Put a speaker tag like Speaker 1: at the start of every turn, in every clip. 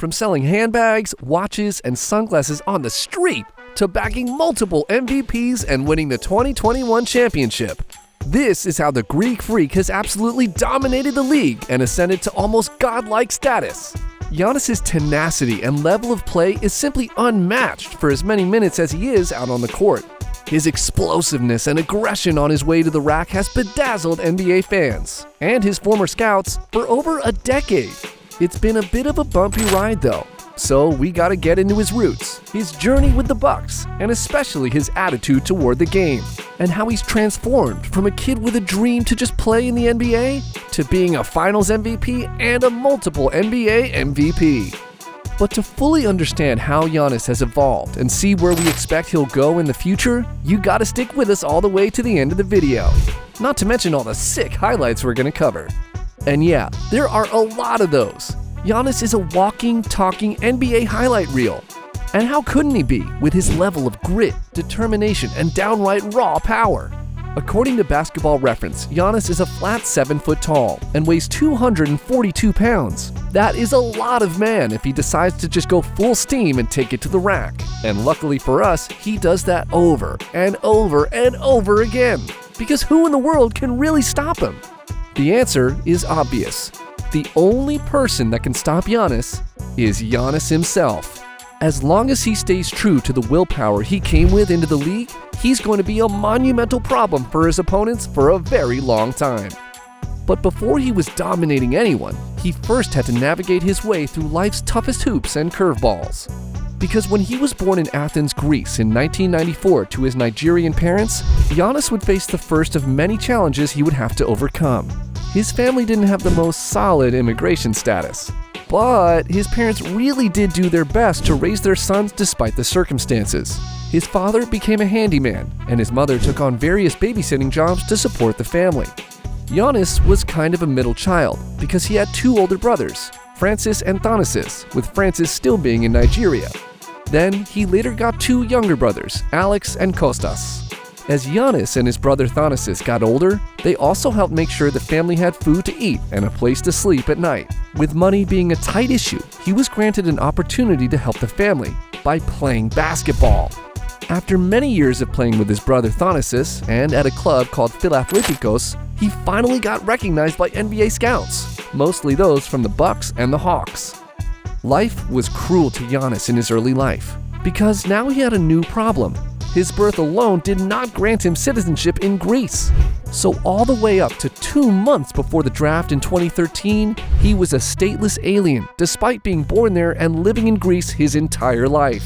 Speaker 1: From selling handbags, watches, and sunglasses on the street to bagging multiple MVPs and winning the 2021 championship. This is how the Greek Freak has absolutely dominated the league and ascended to almost godlike status. Giannis' tenacity and level of play is simply unmatched for as many minutes as he is out on the court. His explosiveness and aggression on his way to the rack has bedazzled NBA fans and his former scouts for over a decade. It's been a bit of a bumpy ride though, so we gotta get into his roots, his journey with the Bucks, and especially his attitude toward the game, and how he's transformed from a kid with a dream to just play in the NBA to being a Finals MVP and a multiple NBA MVP. But to fully understand how Giannis has evolved and see where we expect he'll go in the future, you gotta stick with us all the way to the end of the video. Not to mention all the sick highlights we're gonna cover. And yeah, there are a lot of those. Giannis is a walking, talking NBA highlight reel. And how couldn't he be with his level of grit, determination, and downright raw power? According to Basketball Reference, Giannis is a flat 7 foot tall and weighs 242 pounds. That is a lot of man if he decides to just go full steam and take it to the rack. And luckily for us, he does that over and over and over again. Because who in the world can really stop him? The answer is obvious. The only person that can stop Giannis is Giannis himself. As long as he stays true to the willpower he came with into the league, he's going to be a monumental problem for his opponents for a very long time. But before he was dominating anyone, he first had to navigate his way through life's toughest hoops and curveballs. Because when he was born in Athens, Greece in 1994 to his Nigerian parents, Giannis would face the first of many challenges he would have to overcome. His family didn't have the most solid immigration status, but his parents really did do their best to raise their sons despite the circumstances. His father became a handyman, and his mother took on various babysitting jobs to support the family. Giannis was kind of a middle child because he had two older brothers, Francis and Thanasis, with Francis still being in Nigeria. Then he later got two younger brothers, Alex and Kostas. As Giannis and his brother Thanasis got older, they also helped make sure the family had food to eat and a place to sleep at night. With money being a tight issue, he was granted an opportunity to help the family by playing basketball. After many years of playing with his brother Thanasis and at a club called Philathleticos, he finally got recognized by NBA scouts, mostly those from the Bucks and the Hawks. Life was cruel to Giannis in his early life because now he had a new problem. His birth alone did not grant him citizenship in Greece. So all the way up to 2 months before the draft in 2013, he was a stateless alien despite being born there and living in Greece his entire life.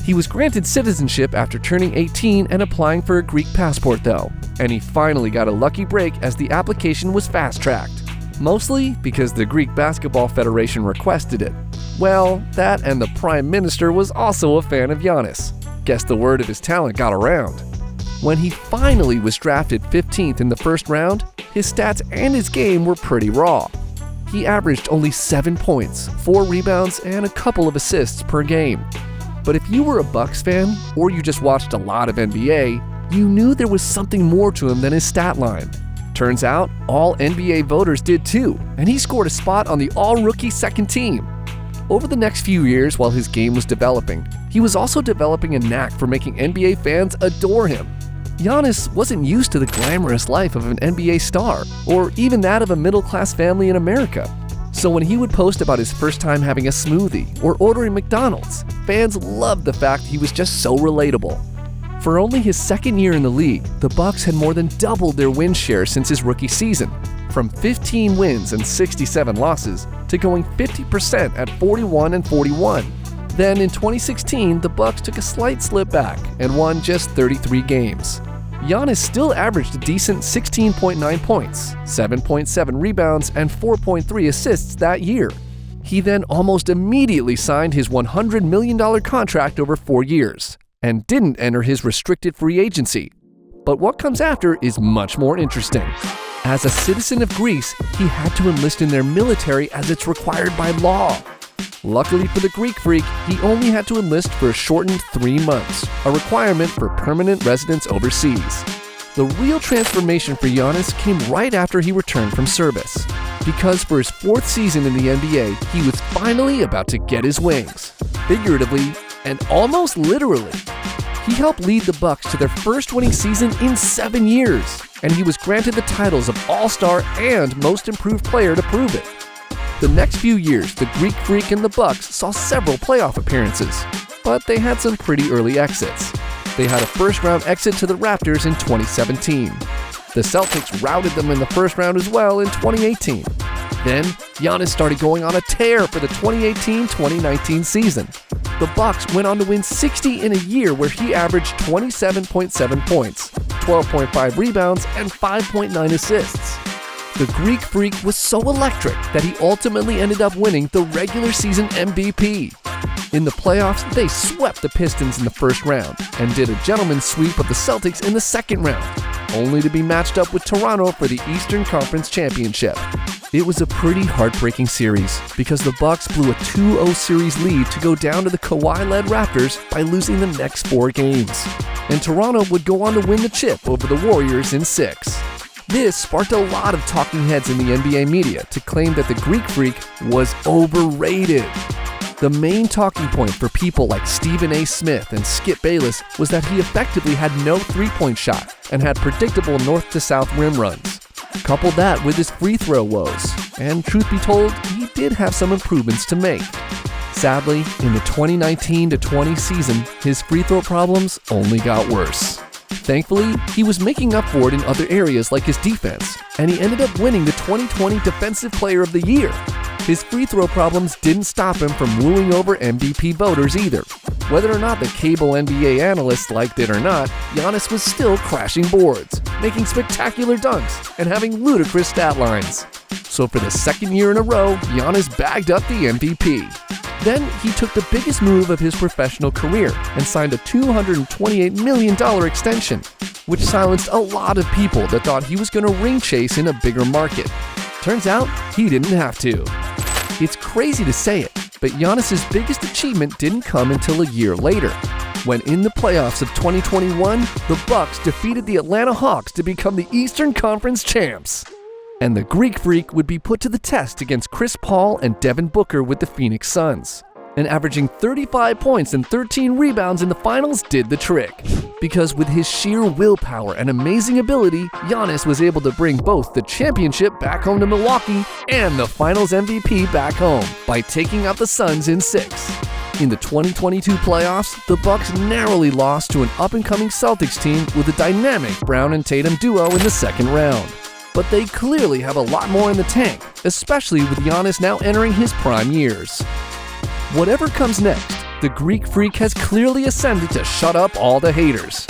Speaker 1: He was granted citizenship after turning 18 and applying for a Greek passport though, and he finally got a lucky break as the application was fast-tracked. Mostly because the Greek Basketball Federation requested it. Well, that and the Prime Minister was also a fan of Giannis. Guess the word of his talent got around. When he finally was drafted 15th in the first round, his stats and his game were pretty raw. He averaged only 7 points, 4 rebounds, and a couple of assists per game. But if you were a Bucks fan, or you just watched a lot of NBA, you knew there was something more to him than his stat line. Turns out, all NBA voters did too, and he scored a spot on the all-rookie second team. Over the next few years while his game was developing, he was also developing a knack for making NBA fans adore him. Giannis wasn't used to the glamorous life of an NBA star, or even that of a middle-class family in America. So when he would post about his first time having a smoothie or ordering McDonald's, fans loved the fact he was just so relatable. For only his second year in the league, the Bucks had more than doubled their win share since his rookie season, from 15 wins and 67 losses to going 50% at 41-41. Then in 2016, the Bucks took a slight slip back and won just 33 games. Giannis still averaged a decent 16.9 points, 7.7 rebounds, and 4.3 assists that year. He then almost immediately signed his $100 million contract over 4 years and didn't enter his restricted free agency. But what comes after is much more interesting. As a citizen of Greece, he had to enlist in their military as it's required by law. Luckily for the Greek Freak, he only had to enlist for a shortened 3 months, a requirement for permanent residence overseas. The real transformation for Giannis came right after he returned from service. Because for his 4th season in the NBA, he was finally about to get his wings. Figuratively, and almost literally. He helped lead the Bucks to their first winning season in 7 years, and he was granted the titles of All-Star and Most Improved Player to prove it. The next few years, the Greek Freak and the Bucks saw several playoff appearances, but they had some pretty early exits. They had a first-round exit to the Raptors in 2017. The Celtics routed them in the first round as well in 2018. Then, Giannis started going on a tear for the 2018-2019 season. The Bucks went on to win 60 in a year where he averaged 27.7 points, 12.5 rebounds, and 5.9 assists. The Greek Freak was so electric that he ultimately ended up winning the regular season MVP. In the playoffs, they swept the Pistons in the first round and did a gentleman's sweep of the Celtics in the second round, only to be matched up with Toronto for the Eastern Conference Championship. It was a pretty heartbreaking series because the Bucks blew a 2-0 series lead to go down to the Kawhi-led Raptors by losing the next 4 games. And Toronto would go on to win the chip over the Warriors in 6. This sparked a lot of talking heads in the NBA media to claim that the Greek Freak was overrated. The main talking point for people like Stephen A. Smith and Skip Bayless was that he effectively had no three-point shot and had predictable north-to-south rim runs. Couple that with his free throw woes, and truth be told, he did have some improvements to make. Sadly, in the 2019-20 season, his free throw problems only got worse. Thankfully, he was making up for it in other areas like his defense, and he ended up winning the 2020 Defensive Player of the Year. His free throw problems didn't stop him from wooing over MVP voters either. Whether or not the cable NBA analysts liked it or not, Giannis was still crashing boards, making spectacular dunks, and having ludicrous stat lines. So for the second year in a row, Giannis bagged up the MVP. Then he took the biggest move of his professional career and signed a $228 million extension, which silenced a lot of people that thought he was going to ring chase in a bigger market. Turns out, he didn't have to. It's crazy to say it, but Giannis' biggest achievement didn't come until a year later, when in the playoffs of 2021, the Bucks defeated the Atlanta Hawks to become the Eastern Conference champs. And the Greek Freak would be put to the test against Chris Paul and Devin Booker with the Phoenix Suns. And averaging 35 points and 13 rebounds in the finals did the trick. Because with his sheer willpower and amazing ability, Giannis was able to bring both the championship back home to Milwaukee and the finals MVP back home by taking out the Suns in 6. In the 2022 playoffs, the Bucks narrowly lost to an up-and-coming Celtics team with a dynamic Brown and Tatum duo in the second round. But they clearly have a lot more in the tank, especially with Giannis now entering his prime years. Whatever comes next, the Greek Freak has clearly ascended to shut up all the haters.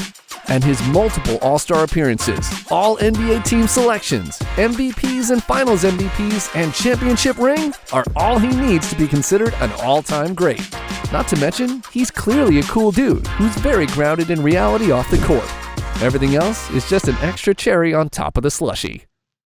Speaker 1: And his multiple All-Star appearances, all NBA team selections, MVPs and Finals MVPs, and championship ring are all he needs to be considered an all-time great. Not to mention, he's clearly a cool dude who's very grounded in reality off the court. Everything else is just an extra cherry on top of the slushie.